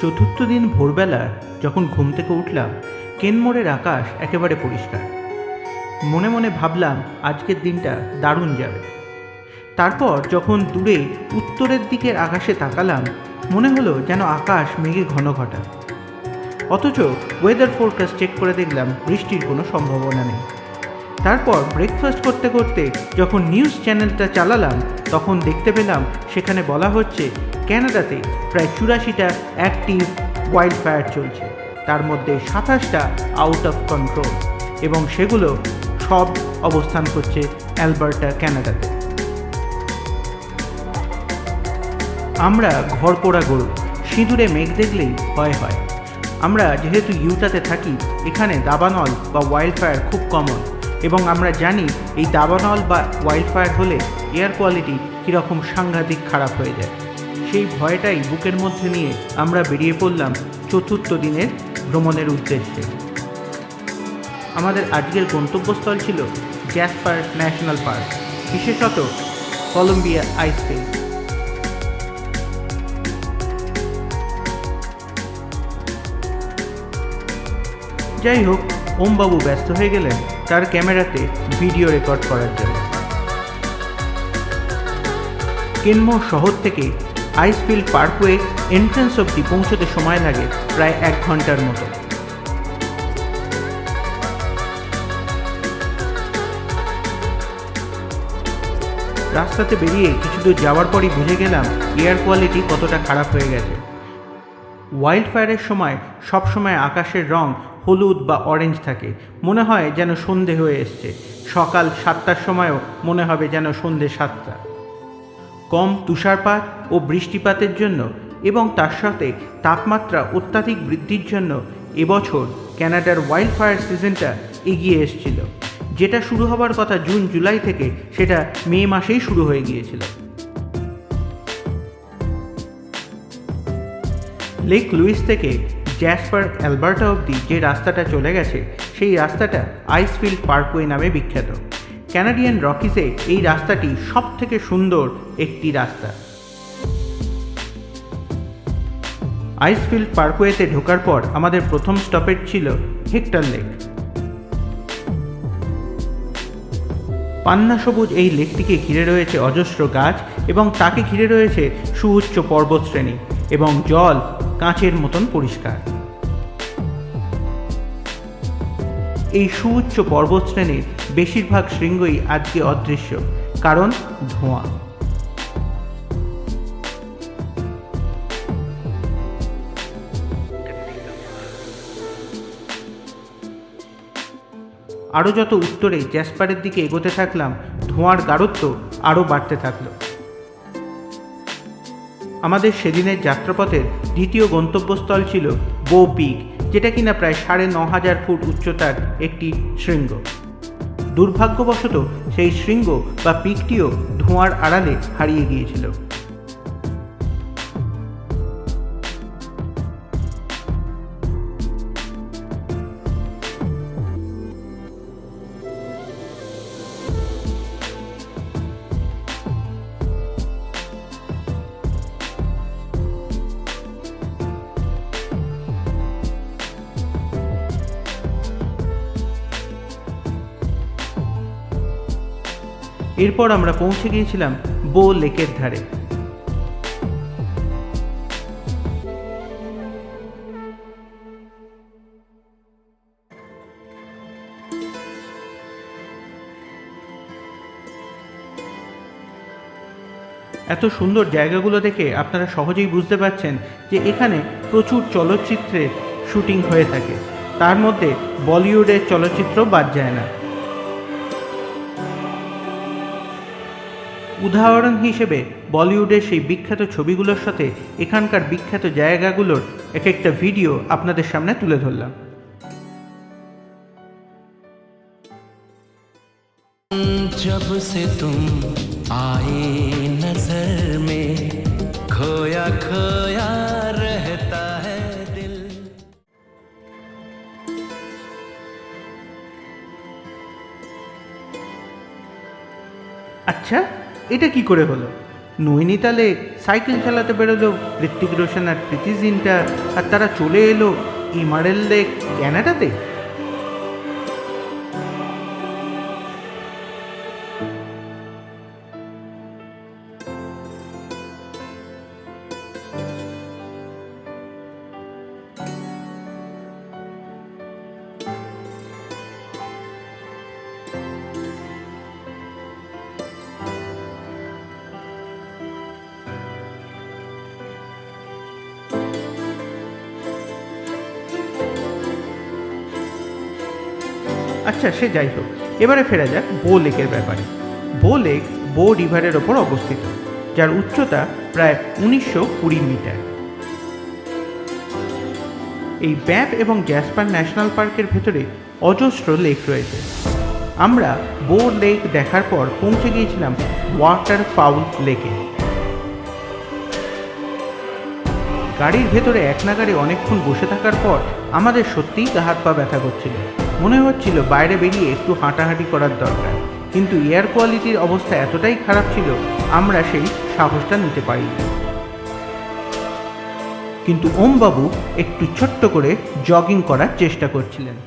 চতুর্থ দিন ভোরবেলা যখন ঘুম থেকে উঠলাম, কেনমোড়ের আকাশ একেবারে পরিষ্কার। মনে মনে ভাবলাম আজকের দিনটা দারুণ যাবে। তারপর যখন দূরে উত্তরের দিকের আকাশে তাকালাম, মনে হলো যেন আকাশ মেঘে ঘন ঘটা। অথচ ওয়েদার ফোরকাস্ট চেক করে দেখলাম বৃষ্টির কোনো সম্ভাবনা নেই। তারপর ব্রেকফাস্ট করতে করতে যখন নিউজ চ্যানেলটা চালালাম, তখন দেখতে পেলাম সেখানে বলা হচ্ছে ক্যানাডাতে প্রায় 84টা অ্যাক্টিভ ওয়াইল্ড ফায়ার চলছে, তার মধ্যে 27টা আউট অফ কন্ট্রোল, এবং সেগুলো সব অবস্থান করছে অ্যালবার্টা, ক্যানাডাতে। আমরা ঘর পোড়া গরু, সিঁদুরে মেঘ দেখলেই ভয় হয়। আমরা যেহেতু ইউটাতে থাকি, এখানে দাবানল বা ওয়াইল্ড ফায়ার খুব কমন, এবং আমরা জানি এই দাবানল বা ওয়াইল্ড ফায়ার হলে এয়ার কোয়ালিটি কীরকম সাংঘাতিক খারাপ হয়ে যায়। সেই ভয়টাই বুকের মধ্যে নিয়ে আমরা বেরিয়ে পড়লাম চতুর্থ দিনের ভ্রমণের উদ্দেশ্যে। আমাদের আজকের গন্তব্যস্থল ছিল জ্যাসপার ন্যাশনাল পার্ক, বিশেষত কলম্বিয়া আইসফিল্ড। যাই হোক, ওমবাবু ব্যস্ত হয়ে গেলেন তার ক্যামেরাতে ভিডিও রেকর্ড করার জন্য। কেনমোর শহর থেকে আইসফিল্ড পার্কওয়ে এন্ট্রান্স অবধি পৌঁছতে সময় লাগে প্রায় 1 ঘন্টার মতো। রাস্তাতে বেরিয়ে কিছু দূর যাওয়ার পরই বুঝে গেলাম এয়ার কোয়ালিটি কতটা খারাপ হয়ে গেছে। ওয়াইল্ড ফায়ারের সময় সবসময় আকাশের রং হলুদ বা অরেঞ্জ থাকে, মনে হয় যেন সন্ধে হয়ে এসছে। সকাল 7টার সময়ও মনে হবে যেন সন্ধে 7টা। কম তুষারপাত ও বৃষ্টিপাতের জন্য এবং তার সাথে তাপমাত্রা অত্যাধিক বৃদ্ধির জন্য এবছর ক্যানাডার ওয়াইল্ড ফায়ার সিজনটা এগিয়ে এসেছিল। যেটা শুরু হবার কথা জুন জুলাই থেকে, সেটা মে মাসেই শুরু হয়ে গিয়েছিল। লেক লুইস থেকে জ্যাসপার অ্যালবার্টা অবধি যে রাস্তাটা চলে গেছে, সেই রাস্তাটা আইসফিল্ড পার্কওয়ে নামে বিখ্যাত। ক্যানাডিয়ান রকিসে এই রাস্তাটি সব থেকে সুন্দর একটি রাস্তা। আইসফিল্ড পার্কওয়েতে ঢোকার পর আমাদের প্রথম স্টপেজ ছিল হেক্টর লেক। পান্না সবুজ এই লেকটিকে ঘিরে রয়েছে অজস্র গাছ, এবং তাকে ঘিরে রয়েছে সুউচ্চ পর্বতশ্রেণী, এবং জল কাঁচের মতন পরিষ্কার। এই সুউচ্চ পর্বতশ্রেণীর বেশিরভাগ শৃঙ্গই আজকে অদৃশ্য, কারণ ধোঁয়া। আরও যত উত্তরে জ্যাসপারের দিকে এগোতে থাকলাম, ধোঁয়ার গাঢ়ত্ব আরও বাড়তে থাকলো। আমাদের সেদিনের যাত্রাপথের দ্বিতীয় গন্তব্যস্থল ছিল বো পিক, যেটা কিনা প্রায় 9,500 ফুট উচ্চতার একটি শৃঙ্গ। দুর্ভাগ্যবশত সেই শৃঙ্গ বা পিকটিও ধোঁয়ার আড়ালে হারিয়ে গিয়েছিল। এরপর আমরা পৌঁছে গিয়েছিলাম বো লেকের ধারে। এত সুন্দর জায়গাগুলো দেখে আপনারা সহজেই বুঝতে পারছেন যে এখানে প্রচুর চলচ্চিত্রের শুটিং হয়ে থাকে, তার মধ্যে বলিউডের চলচ্চিত্র বাদ যায় না। উদাহরণ হিসেবে বলিউডের সেই বিখ্যাত ছবিগুলোর সাথে এখানকার বিখ্যাত জায়গাগুলোর এক একটা ভিডিও আপনাদের সামনে তুলে ধরলাম। जब से तुम आए नजर में खोया खोया रहता है दिल। আচ্ছা, এটা কি করে হলো? নৈনিতালে সাইকেল চালাতে বেরোলো ঋত্বিক রোশন আর প্রীতি জিন্টা, আর তারা চলে এলো ইমারেল লেক ক্যানাডাতে। আচ্ছা, সে যাই হোক, এবারে ফেরা যাক বো লেকের ব্যাপারে। বো লেক বো রিভারের ওপর অবস্থিত, যার উচ্চতা প্রায় 1920 মিটার। এই ব্যাম্প এবং জ্যাসপার ন্যাশনাল পার্কের ভেতরে অজস্র লেক রয়েছে। আমরা বো লেক দেখার পর পৌঁছে গিয়েছিলাম ওয়াটার ফাউল লেকে। গাড়ির ভেতরে এক নাগাড়ে অনেকক্ষণ বসে থাকার পর আমাদের সত্যিই গা হাত পা ব্যথা করছিল। মনে হচ্ছিল বাইরে বেরিয়ে একটু হাঁটাহাঁটি করার দরকার, কিন্তু এয়ার কোয়ালিটির অবস্থা এতটাই খারাপ ছিল আমরা সেই সাহসটা নিতে পারিনি। কিন্তু ওমবাবু একটু ছোট্ট করে জগিং করার চেষ্টা করছিলেন।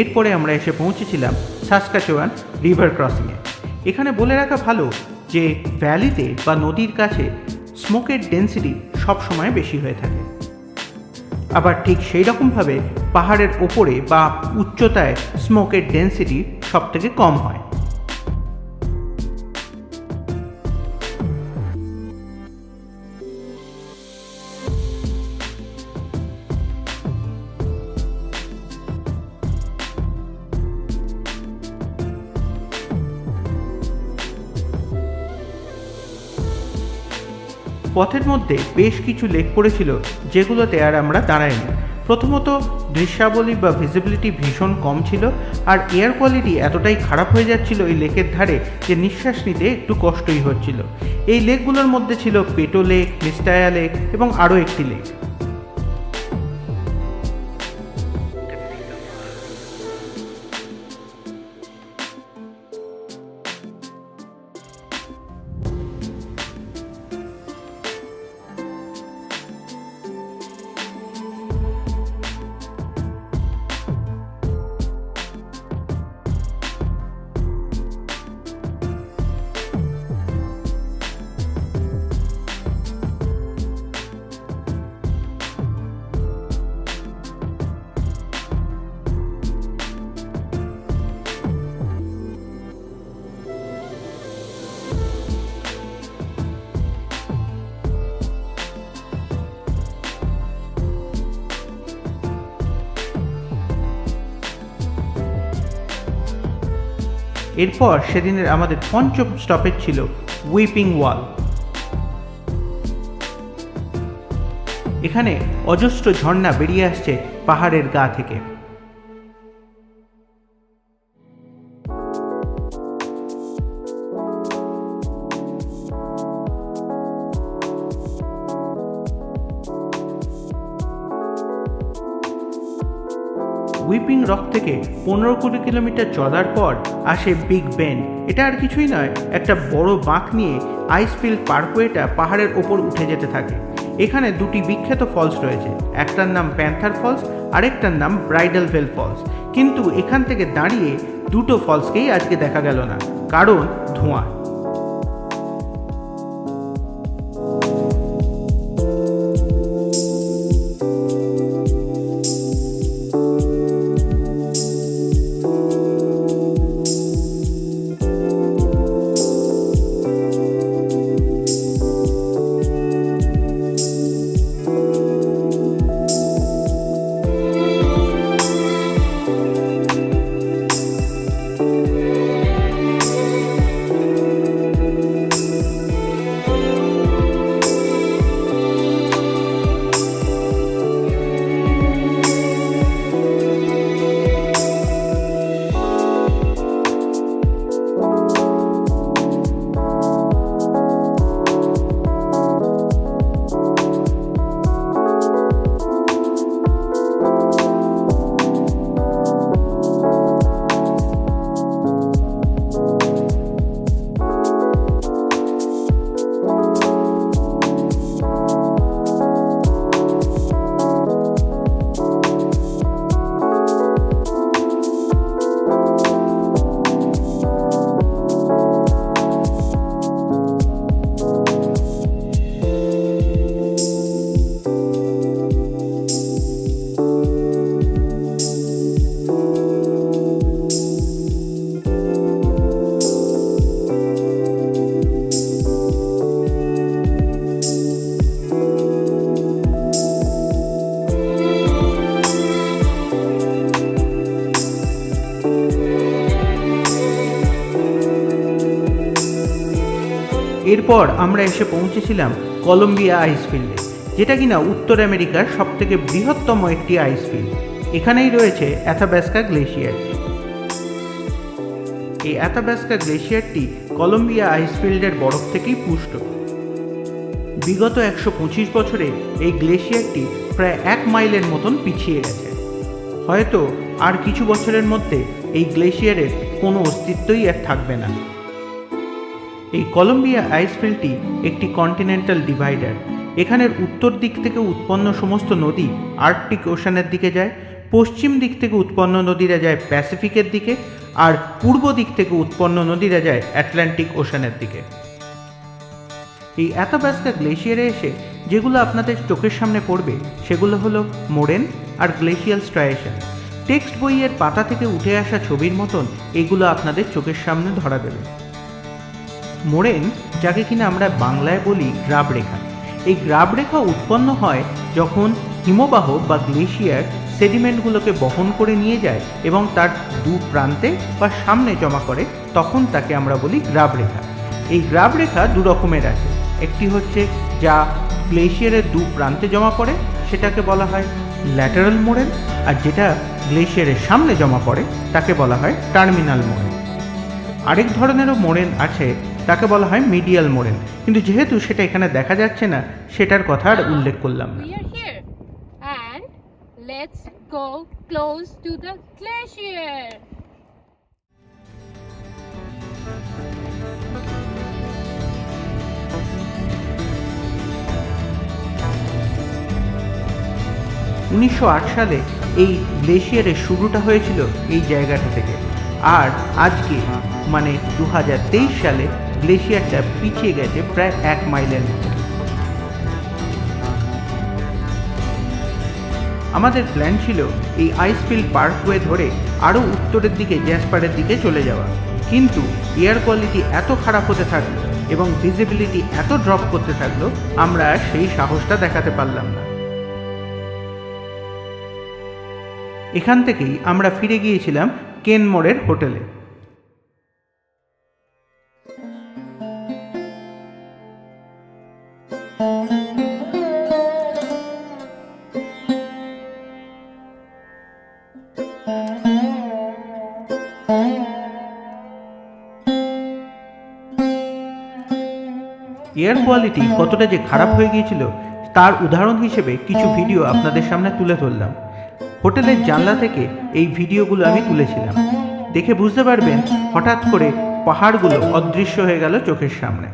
এরপরে আমরা এসে পৌঁছেছিলাম সাসকাচুয়ান রিভার ক্রসিংয়ে। এখানে বলে রাখা ভালো যে ভ্যালিতে বা নদীর কাছে স্মোকের ডেন্সিটি সবসময় বেশি হয়ে থাকে, আবার ঠিক সেই রকমভাবে পাহাড়ের ওপরে বা উচ্চতায় স্মোকের ডেন্সিটি সব থেকে কম হয়। পথের মধ্যে বেশ কিছু লেক পড়েছিল যেগুলোতে আর আমরা দাঁড়াইনি। প্রথমত দৃশ্যাবলী বা ভিজিবিলিটি ভীষণ কম ছিল, আর এয়ার কোয়ালিটি এতটাই খারাপ হয়ে যাচ্ছিল এই লেকের ধারে যে নিঃশ্বাস নিতে একটু কষ্টই হচ্ছিল। এই লেকগুলোর মধ্যে ছিল পেটো লেক, মিস্টায়া লেক এবং আরও একটি লেক। এরপর সেদিনের আমাদের পঞ্চম স্টপেজ ছিল উইপিং ওয়াল। এখানে অজস্র ঝর্ণা বেরিয়ে আসছে পাহাড়ের গা থেকে। উইপিং রক থেকে 15-20 কিলোমিটার চলার পর আসে বিগ বেন্ড। এটা আর কিছুই নয়, একটা বড় বাঁক নিয়ে আইসফিল্ড পার্কওয়েটা পাহাড়ের ওপর উঠে যেতে থাকে। এখানে দুটি বিখ্যাত ফলস রয়েছে, একটার নাম প্যান্থার ফলস, আরেকটার নাম ব্রাইডাল ভেল ফলস। কিন্তু এখান থেকে দাঁড়িয়ে দুটো ফলসকেই আজকে দেখা গেল না, কারণ ধোঁয়া। এরপর আমরা এসে পৌঁছেছিলাম কলম্বিয়া আইসফিল্ডে, যেটা কিনা উত্তর আমেরিকার সবথেকে বৃহত্তম একটি আইসফিল্ড। এখানেই রয়েছে অ্যাথাবাস্কা গ্লেশিয়ার। এই অ্যাথাবাস্কা গ্লেশিয়ারটি কলম্বিয়া আইসফিল্ডের বরফ থেকেই পুষ্ট। বিগত 125 বছরে এই গ্লেশিয়ারটি প্রায় 1 মাইলের মতন পিছিয়ে গেছে। হয়তো আর কিছু বছরের মধ্যে এই গ্লেশিয়ারের কোনো অস্তিত্বই আর থাকবে না। এই কলম্বিয়া আইসফিল্ডটি একটি কন্টিনেন্টাল ডিভাইডার। এখানের উত্তর দিক থেকে উৎপন্ন সমস্ত নদী আর্কটিক ওশানের দিকে যায়, পশ্চিম দিক থেকে উৎপন্ন নদীরা যায় প্যাসিফিকের দিকে, আর পূর্ব দিক থেকে উৎপন্ন নদীরা যায় আটলান্টিক ওশানের দিকে। এই অ্যাথাবাস্কা গ্লেশিয়ারে এসে যেগুলো আপনাদের চোখের সামনে পড়বে সেগুলো হলো মোরেন আর গ্লেশিয়াল স্ট্রায়েশন। টেক্সট বইয়ের পাতা থেকে উঠে আসা ছবির মতন এগুলো আপনাদের চোখের সামনে ধরা দেবে। মোরেন, যাকে কিনা আমরা বাংলায় বলি গ্রাব রেখা, এই গ্রাব রেখা উৎপন্ন হয় যখন হিমবাহ বা গ্লেশিয়ার সেডিমেন্টগুলোকে বহন করে নিয়ে যায় এবং তার দু প্রান্তে বা সামনে জমা করে, তখন তাকে আমরা বলি গ্রাব রেখা। এই গ্রাব রেখা দু রকমের আছে। একটি হচ্ছে যা গ্লেশিয়ারের দু প্রান্তে জমা পড়ে, সেটাকে বলা হয় ল্যাটারাল মোরেন, আর যেটা গ্লেশিয়ারের সামনে জমা পড়ে তাকে বলা হয় টার্মিনাল মোরেন। আরেক ধরনেরও মোরেন আছে, তাকে বলা হয় মিডিয়াল মোরেন, কিন্তু যেহেতু সেটা এখানে দেখা যাচ্ছে না সেটার কথা আর উল্লেখ করলাম না। Let's go close to the glacier. সালে এই গ্লেশিয়ারের শুরুটা হয়েছিল এই জায়গাটা থেকে, আর আজকে মানে 2023 সালে গ্লেশিয়ারটা পিছিয়ে গেছে প্রায় 1 মাইলের মতো। আমাদের প্ল্যান ছিল এই আইসফিল্ড পার্কওয়ে ধরে আরও উত্তরের দিকে জ্যাসপারের দিকে চলে যাওয়া, কিন্তু এয়ার কোয়ালিটি এত খারাপ হতে থাকলো এবং ভিজিবিলিটি এত ড্রপ করতে থাকলো, আমরা সেই সাহসটা দেখাতে পারলাম না। এখান থেকেই আমরা ফিরে গিয়েছিলাম কেনমোরের হোটেলে। এয়ার কোয়ালিটি কতটা যে খারাপ হয়ে গিয়েছিল তার উদাহরণ হিসেবে কিছু ভিডিও আপনাদের সামনে তুলে ধরলাম। হোটেলের জানলা থেকে এই ভিডিওগুলো আমি তুলেছিলাম। দেখে বুঝতে পারবেন হঠাৎ করে পাহাড়গুলো অদৃশ্য হয়ে গেল চোখের সামনে।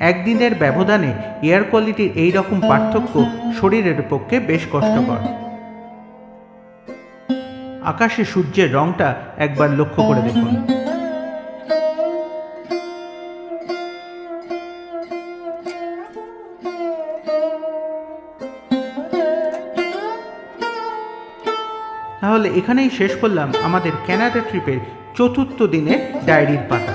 একদিনের ব্যবধানে এয়ার কোয়ালিটির এই রকম পার্থক্য শরীরের পক্ষে বেশ কষ্টকর। আকাশে সূর্যের রংটা একবার লক্ষ্য করে দেখুন। তাহলে এখানেই শেষ করলাম আমাদের কানাডা ট্রিপের 4র্থ দিনের ডায়েরির পাতা।